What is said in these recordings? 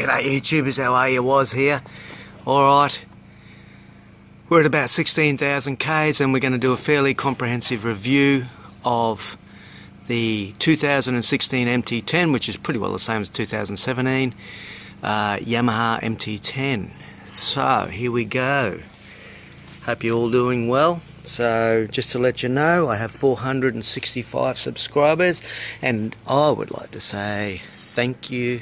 G'day YouTubers, how are you? Was here. Alright, we're at about 16,000 Ks and we're going to do a fairly comprehensive review of the 2016 MT-10, which is pretty well the same as 2017 Yamaha MT-10. So here we go. Hope you're all doing well. So just to let you know, I have 465 subscribers and I would like to say thank you.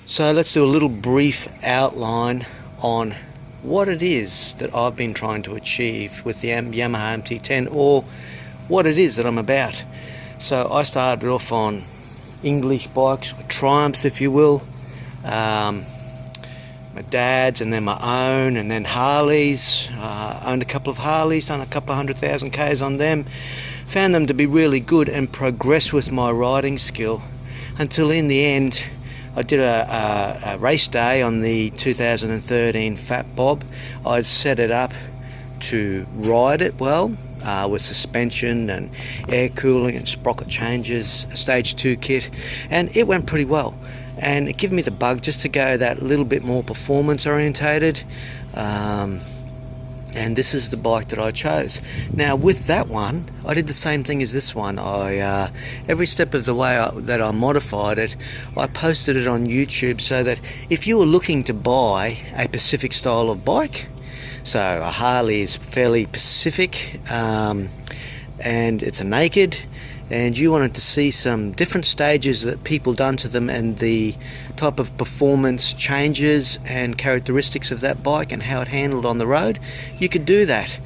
So let's do a little brief outline on what it is that I've been trying to achieve with the Yamaha MT-10, or what it is that I'm about. So I started off on English bikes, or Triumphs if you will, my dad's and then my own, and then Harleys. Owned a couple of Harleys, done a couple of 100,000 Ks on them. Found them to be really good and progressed with my riding skill until in the end I did a race day on the 2013 Fat Bob. I set it up to ride it well with suspension and air cooling and sprocket changes, a stage 2 kit, and it went pretty well. And it gave me the bug just to go that little bit more performance orientated. And this is the bike that I chose. Now with that one, I did the same thing as this one. I every step of the way that I modified it, I posted it on YouTube so that if you were looking to buy a Pacific style of bike, so a Harley is fairly Pacific, and it's a naked, and you wanted to see some different stages that people done to them and the type of performance changes and characteristics of that bike and how it handled on the road, you could do that.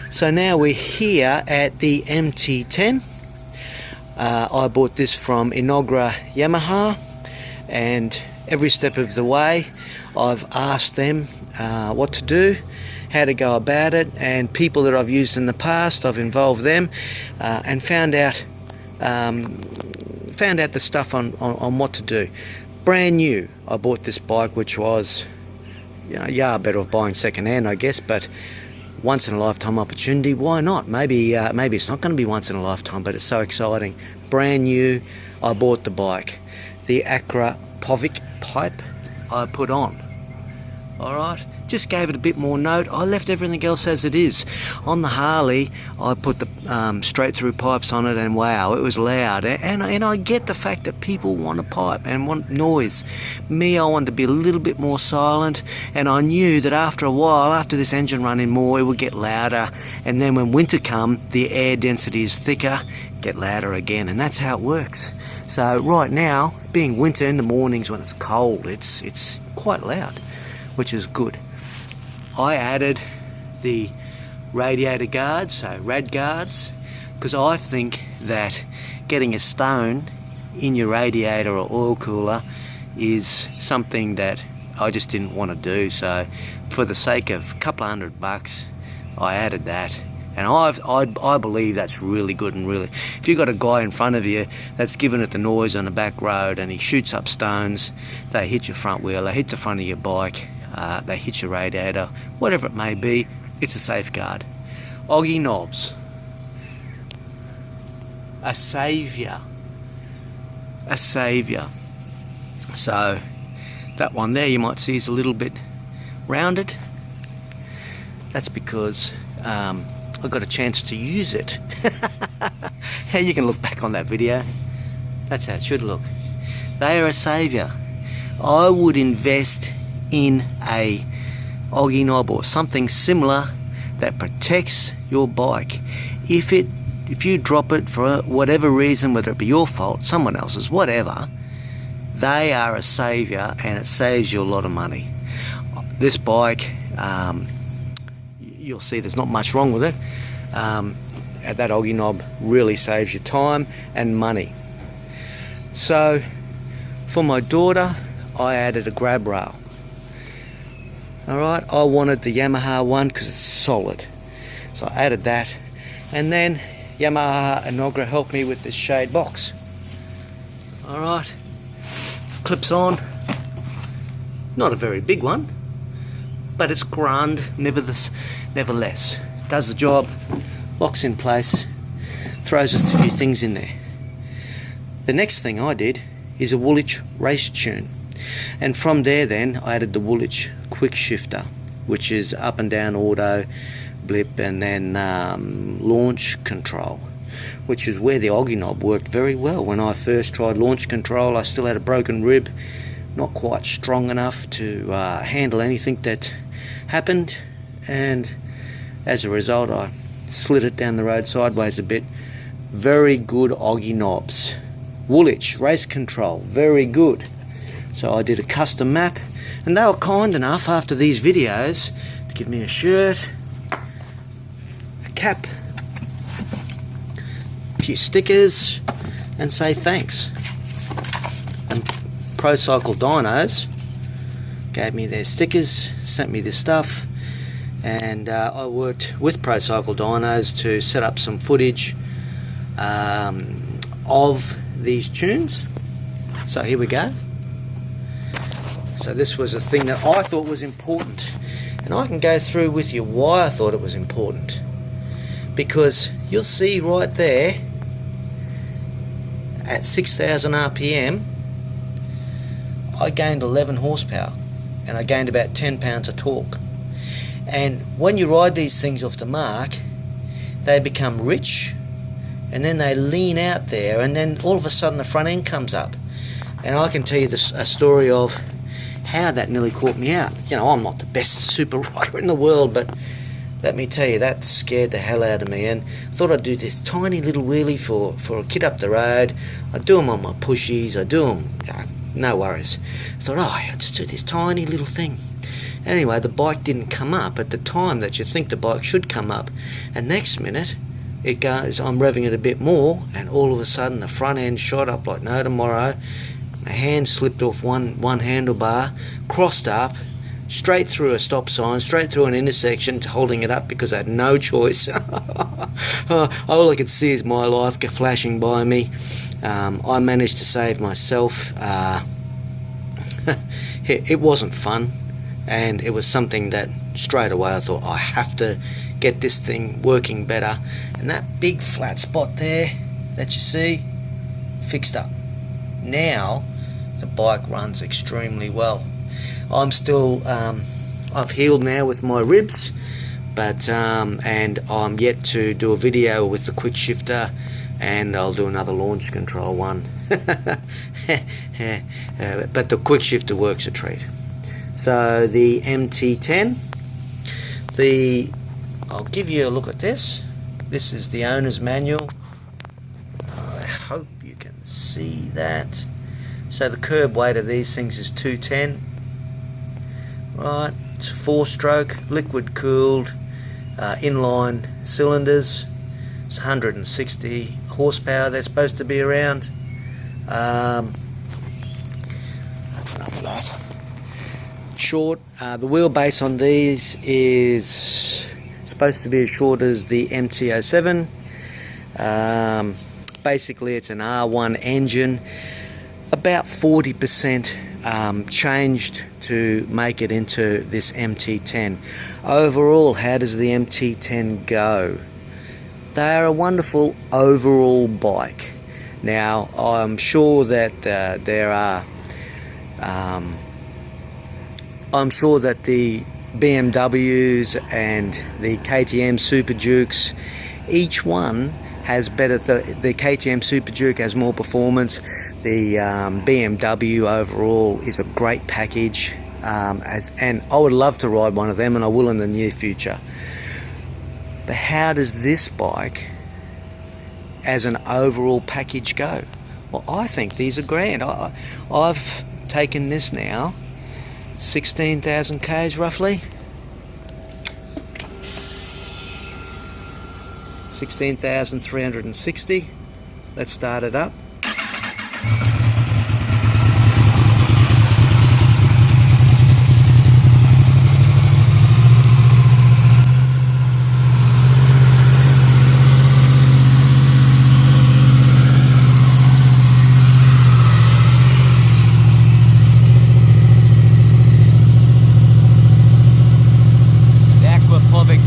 So now we're here at the MT-10. I bought this from Inagra Yamaha, and every step of the way I've asked them what to do, how to go about it, and people that I've used in the past, I've involved them and found out the stuff on what to do. Brand new, I bought this bike, which was, better off buying second hand I guess, but once in a lifetime opportunity, why not? Maybe it's not going to be once in a lifetime, but it's so exciting. Brand new, I bought the bike. The Acra Povic pipe I put on. Alright, just gave it a bit more note. I left everything else as it is. On the Harley, I put the straight through pipes on it, and wow, it was loud. And I get the fact that people want a pipe and want noise. Me, I wanted to be a little bit more silent, and I knew that after a while, after this engine running more, it would get louder, and then when winter come, the air density is thicker, get louder again, and that's how it works. So right now, being winter in the mornings when it's cold, it's quite loud, which is good. I added the Radiator Guards, so Rad Guards, because I think that getting a stone in your radiator or oil cooler is something that I just didn't want to do. So for the sake of a couple of $100, I added that. And I believe that's really good. And really, if you've got a guy in front of you that's giving it the noise on the back road and he shoots up stones, they hit your front wheel, they hit the front of your bike, they hit your radiator, whatever it may be, it's a safeguard. Oggy knobs, a saviour. So that one there you might see is a little bit rounded. That's because I got a chance to use it. How you can look back on that video, that's how it should look. They are a saviour. I would invest in a Oggy knob or something similar that protects your bike. If you drop it for whatever reason, whether it be your fault, someone else's, whatever, they are a saviour and it saves you a lot of money. This bike, you'll see there's not much wrong with it. That Oggy knob really saves you time and money. So for my daughter, I added a grab rail. Alright, I wanted the Yamaha one because it's solid, so I added that, and then Yamaha Inagra helped me with this shade box. Alright, clips on, not a very big one, but it's grand nevertheless. Does the job, locks in place, throws a few things in there. The next thing I did is a Woolwich race tune. And from there then I added the Woolwich quick shifter, which is up and down auto, blip, and then launch control, which is where the Oggy knob worked very well. When I first tried launch control, I still had a broken rib, not quite strong enough to handle anything that happened, and as a result I slid it down the road sideways a bit. Very good Oggy knobs. Woolwich race control, very good. So I did a custom map, and they were kind enough after these videos to give me a shirt, a cap, a few stickers, and say thanks. And Pro Cycle Dynos gave me their stickers, sent me this stuff, and I worked with Pro Cycle Dynos to set up some footage of these tunes. So here we go. So this was a thing that I thought was important, and I can go through with you why I thought it was important, because you'll see right there at 6,000 RPM I gained 11 horsepower and I gained about 10 pounds of torque. And when you ride these things off the mark, they become rich, and then they lean out there, and then all of a sudden the front end comes up. And I can tell you a story of how that nearly caught me out. You know, I'm not the best super rider in the world, but let me tell you, that scared the hell out of me. And I thought I'd do this tiny little wheelie for a kid up the road. I'd do them on my pushies, I'd do them, you know, no worries. I thought, I'll just do this tiny little thing. Anyway, the bike didn't come up at the time that you think the bike should come up. And next minute, it goes, I'm revving it a bit more, and all of a sudden the front end shot up like no tomorrow. My hand slipped off one handlebar, crossed up, straight through a stop sign, straight through an intersection, holding it up because I had no choice. All I could see is my life flashing by me. I managed to save myself. It wasn't fun, and it was something that straight away I thought, I have to get this thing working better. And that big flat spot there that you see, fixed up. Now the bike runs extremely well. I'm still I've healed now with my ribs, but and I'm yet to do a video with the quick shifter, and I'll do another launch control one. But the quick shifter works a treat. So the MT-10, I'll give you a look at this. This is the owner's manual. I hope you can see that. So the curb weight of these things is 210. Right, it's 4-stroke, liquid cooled, inline cylinders. It's 160 horsepower they're supposed to be around. That's enough of that. Short, the wheelbase on these is supposed to be as short as the MT-07. Basically it's an R1 engine, about 40% changed to make it into this MT-10. Overall, how does the MT-10 go? They are a wonderful overall bike. Now I'm sure that there are I'm sure that the BMWs and the KTM Super Dukes, each one has better. The KTM Super Duke has more performance. The BMW overall is a great package, and I would love to ride one of them, and I will in the near future. But how does this bike, as an overall package, go? Well, I think these are grand. I've taken this now 16,000 k's roughly. 16,360. Let's start it up.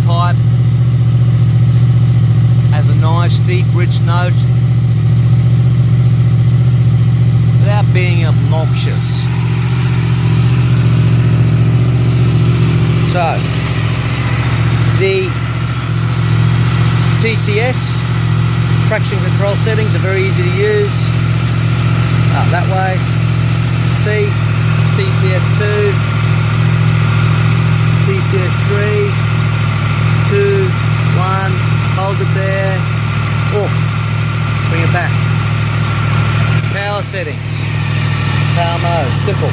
Pipe has a nice deep rich note. obnoxious. So, the TCS traction control settings are very easy to use. That way, C, TCS2, TCS3, 2, 1, hold it there, off, bring it back. Power settings, power mode, simple.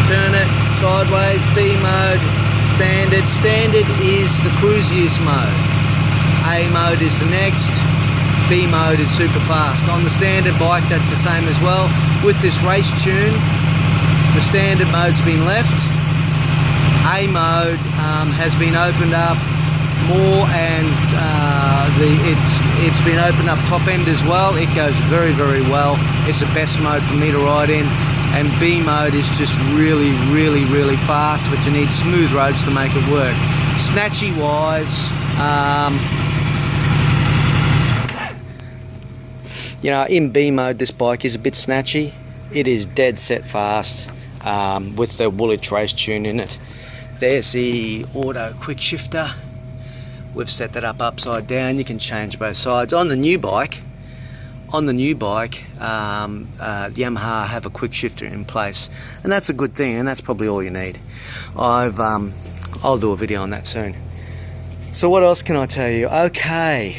Turn it sideways, B mode, standard. Standard is the cruise use mode. A mode is the next. B mode is super fast. On the standard bike, that's the same as well. With this race tune, the standard mode's been left. A mode has been opened up more, and it's been opened up top end as well. It goes very, very well. It's the best mode for me to ride in. And B mode is just really, really, really fast, but you need smooth roads to make it work. Snatchy wise, you know, in B mode this bike is a bit snatchy. It is dead set fast with the Woolwich race tune in it. There's the auto quick shifter. We've set that up upside down. You can change both sides. On the new bike, Yamaha have a quick shifter in place, and that's a good thing, and that's probably all you need. I'll do a video on that soon. So what else can I tell you? Okay,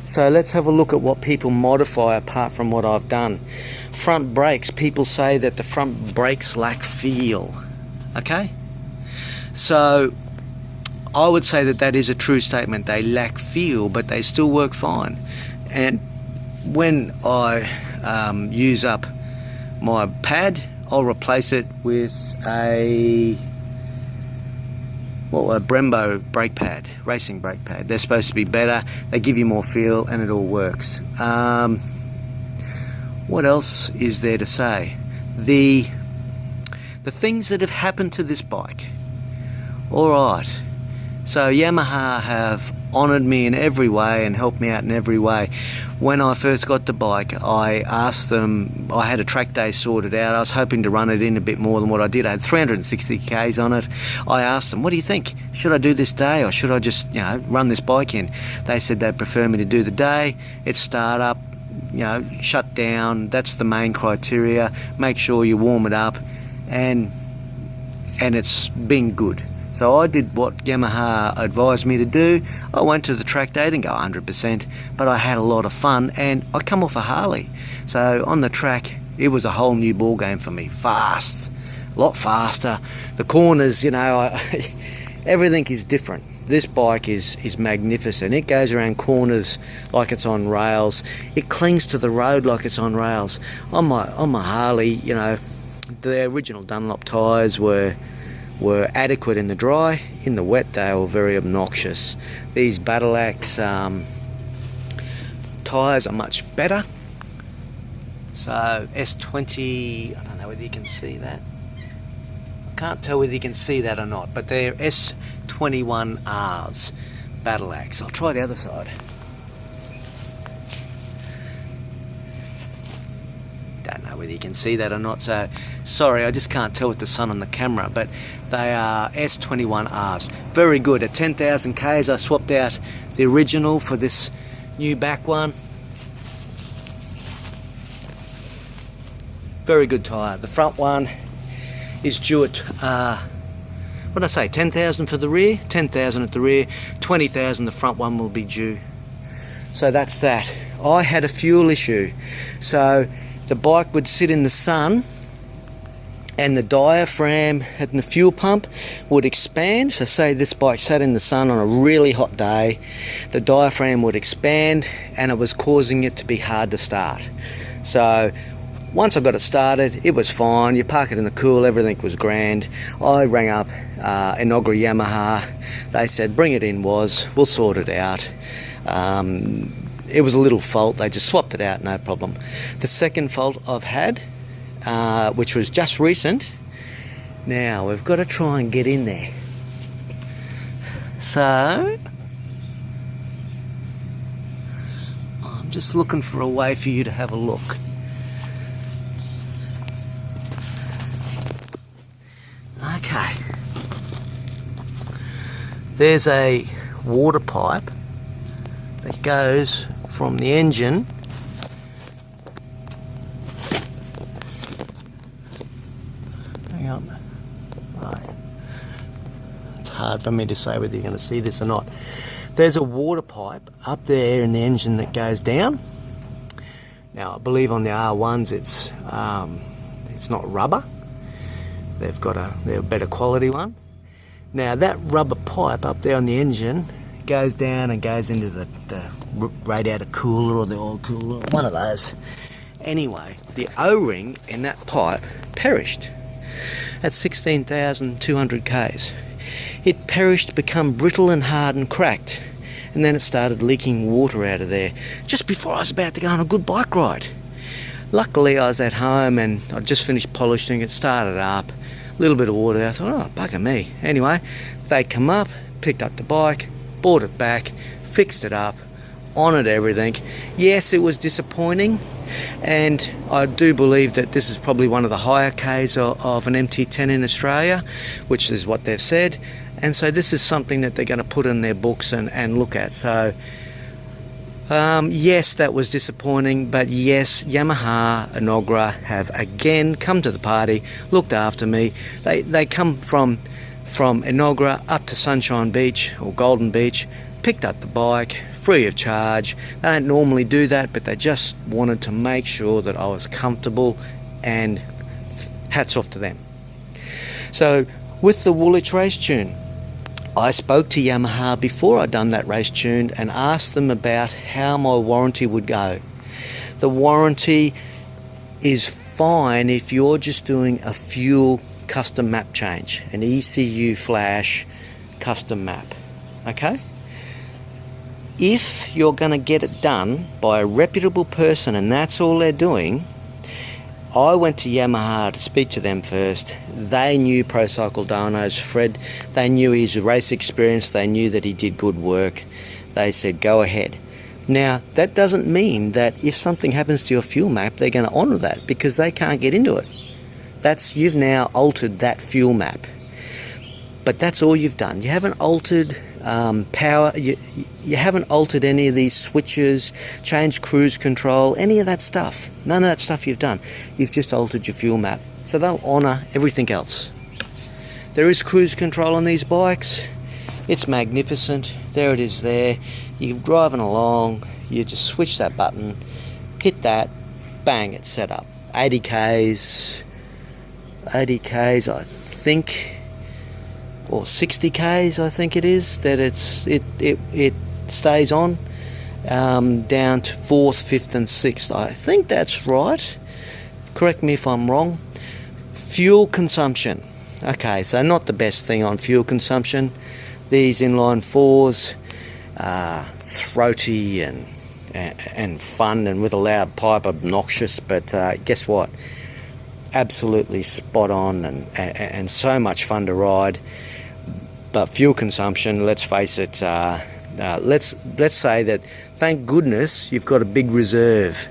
so let's have a look at what people modify apart from what I've done. Front brakes. People say that the front brakes lack feel. Okay, so I would say that that is a true statement. They lack feel, but they still work fine. And when I use up my pad, I'll replace it with a Brembo brake pad, racing brake pad. They're supposed to be better. They give you more feel, and it all works. What else is there to say? The things that have happened to this bike. All right. So Yamaha have honoured me in every way and helped me out in every way. When I first got the bike, I asked them, I had a track day sorted out. I was hoping to run it in a bit more than what I did. I had 360 Ks on it. I asked them, what do you think? Should I do this day, or should I just, you know, run this bike in? They said they'd prefer me to do the day. It's start up, you know, shut down. That's the main criteria. Make sure you warm it up, and it's been good. So I did what Yamaha advised me to do. I went to the track day, didn't go 100%, but I had a lot of fun, and I come off a Harley. So on the track, it was a whole new ball game for me. Fast, a lot faster. The corners, you know, everything is different. This bike is magnificent. It goes around corners like it's on rails. It clings to the road like it's on rails. On my Harley, you know, the original Dunlop tyres were adequate in the dry. In the wet, they were very obnoxious. These Battle Axe tyres are much better. So S20, I don't know whether you can see that. I can't tell whether you can see that or not, but they're S21Rs, Battle Axe. I'll try the other side. Don't know whether you can see that or not, so sorry, I just can't tell with the sun on the camera, but they are S21Rs. Very good. At 10,000 Ks, I swapped out the original for this new back one. Very good tyre. The front one is due at, what did I say, 10,000 for the rear, 10,000 at the rear, 20,000 the front one will be due. So that's that. I had a fuel issue. So the bike would sit in the sun, and the diaphragm and the fuel pump would expand. So say this bike sat in the sun on a really hot day, the diaphragm would expand, and it was causing it to be hard to start. So once I got it started, it was fine. You park it in the cool, everything was grand. I rang up Inaugural Yamaha. They said, bring it in, we'll sort it out. It was a little fault, they just swapped it out, no problem. The second fault I've had, which was just recent, now we've got to try and get in there. So, I'm just looking for a way for you to have a look. there's a water pipe that goes from the engine hang on, right. It's hard for me to say whether you're going to see this or not. There's a water pipe up there in the engine that goes down. Now I believe on the R1s it's not rubber. They've got a better quality one. Now that rubber pipe up there on the engine goes down and goes into the radiator cooler or the oil cooler, one of those. Anyway, the O-ring in that pipe perished at 16,200 Ks. It perished, become brittle and hard and cracked, and then it started leaking water out of there just before I was about to go on a good bike ride. Luckily I was at home and I just finished polishing it, started up, a little bit of water there. I thought, oh, bugger me. Anyway, they come up, picked up the bike, brought it back, fixed it up, honoured everything. Yes, it was disappointing, and I do believe that this is probably one of the higher Ks of an MT-10 in Australia, which is what they've said, and so this is something that they're going to put in their books and look at. So yes, that was disappointing, but yes, Yamaha Inogra have again come to the party, looked after me. They come from Inogra up to Sunshine Beach or Golden Beach, picked up the bike free of charge. They don't normally do that, but they just wanted to make sure that I was comfortable, and hats off to them. So with the Woolwich race tune, I spoke to Yamaha before I'd done that race tune and asked them about how my warranty would go. The warranty is fine if you're just doing a fuel custom map change, an ECU flash custom map, okay? If you're going to get it done by a reputable person and that's all they're doing, I went to Yamaha to speak to them first. They knew Pro Cycle Dyno's Fred. They knew his race experience. They knew that he did good work. They said, go ahead. Now, that doesn't mean that if something happens to your fuel map, they're going to honour that, because they can't get into it. You've now altered that fuel map. But that's all you've done. You haven't altered power. You haven't altered any of these switches, changed cruise control, any of that stuff. None of that stuff you've done. You've just altered your fuel map. So they'll honour everything else. There is cruise control on these bikes. It's magnificent. There it is there. You're driving along, you just switch that button, hit that, bang, it's set up. 80 Ks, I think, or 60 Ks I think it is, that it stays on, down to 4th, 5th and 6th. I think that's right. Correct me if I'm wrong. Fuel consumption. Okay, so not the best thing on fuel consumption. These inline 4s, throaty and fun, and with a loud pipe, obnoxious, but guess what? Absolutely spot on and so much fun to ride. But fuel consumption, let's face it, let's say that thank goodness you've got a big reserve.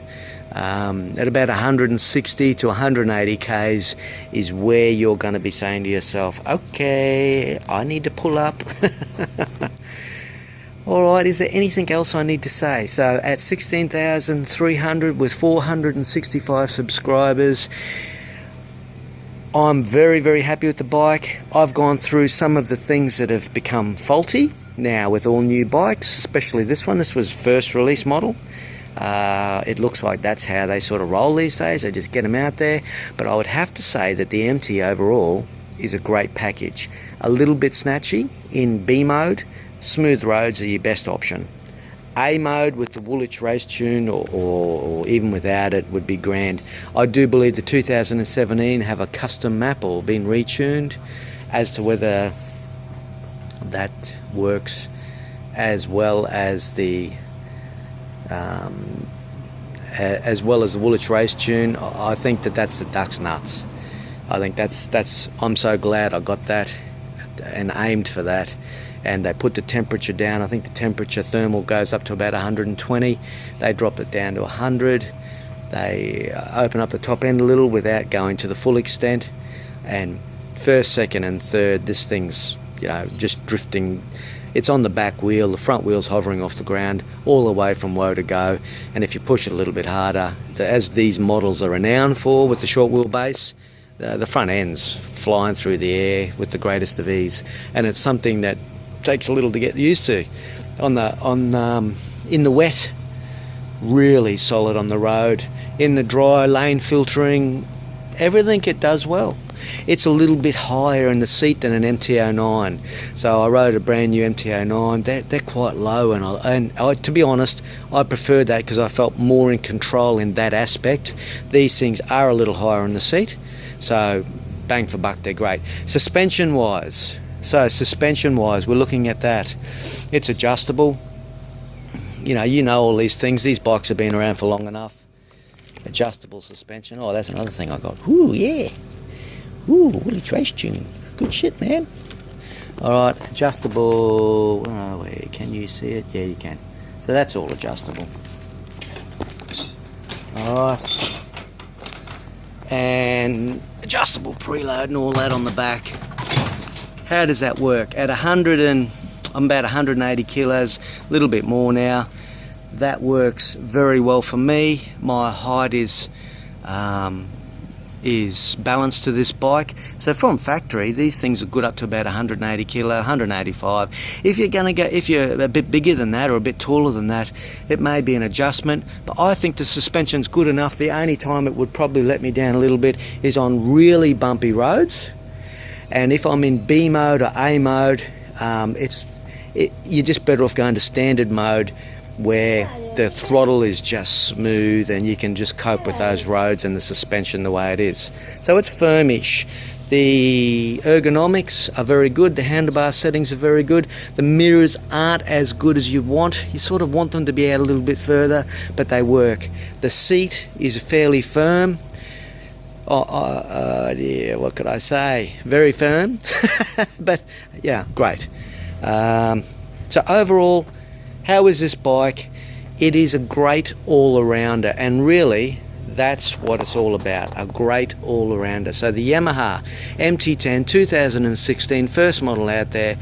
At about 160 to 180 Ks is where you're going to be saying to yourself, okay, I need to pull up. Alright, is there anything else I need to say? So at 16,300 with 465 subscribers, I'm very, very happy with the bike. I've gone through some of the things that have become faulty now with all new bikes, especially this one. This was first release model. It looks like that's how they sort of roll these days. They just get them out there. But I would have to say that the MT overall is a great package. A little bit snatchy in B mode. Smooth roads are your best option. A mode with the Woolwich race tune or even without it would be grand. I do believe the 2017 have a custom map or been retuned. As to whether that works as well as the Woolwich race tune, I think that's the duck's nuts. I think that's I'm so glad I got that and aimed for that. And they put the temperature down. I think the temperature thermal goes up to about 120. They drop it down to 100. They open up the top end a little without going to the full extent. And first, second and third, this thing's just drifting It's on the back wheel, the front wheel's hovering off the ground all the way from woe to go, and if you push it a little bit harder, as these models are renowned for with the short wheelbase, the front end's flying through the air with the greatest of ease, and it's something that takes a little to get used to. In the wet, really solid on the road. In the dry, lane filtering, everything it does well. It's a little bit higher in the seat than an MT-09. So I rode a brand new MT-09. They're quite low, and I, to be honest, I preferred that because I felt more in control in that aspect. These things are a little higher in the seat, so bang for buck, they're great. Suspension-wise, we're looking at that. It's adjustable. You know all these things. These bikes have been around for long enough. Adjustable suspension. Oh, that's another thing I got. Ooh, yeah. Ooh, woolly trace tune. Good shit, man. Alright, adjustable. Where are we? Can you see it? Yeah, you can. So that's all adjustable. Alright. And adjustable preload and all that on the back. How does that work? At I'm about 180 kilos, a little bit more now. That works very well for me. My height is balanced to this bike, so from factory these things are good up to about 180 kilo, 185. If you're a bit bigger than that or a bit taller than that, it may be an adjustment, but I think the suspension's good enough. The only time it would probably let me down a little bit is on really bumpy roads, and if I'm in B mode or A mode, you're just better off going to standard mode, where the throttle is just smooth and you can just cope with those roads and the suspension the way it is. So it's firmish. The ergonomics are very good, the handlebar settings are very good, the mirrors aren't as good as you want. You sort of want them to be out a little bit further, but they work. The seat is fairly firm. Yeah, what could I say? Very firm, but yeah, great. So overall, how is this bike? It is a great all-arounder, and really that's what it's all about, a great all-arounder. So the Yamaha MT-10 2016, first model out there,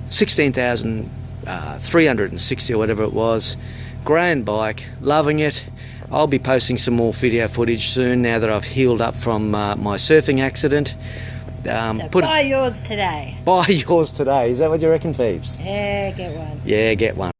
16,360 or whatever it was. Grand bike, loving it. I'll be posting some more video footage soon now that I've healed up from my surfing accident. So buy yours today. Buy yours today. Is that what you reckon, Phoebes? Yeah, get one. Yeah, get one.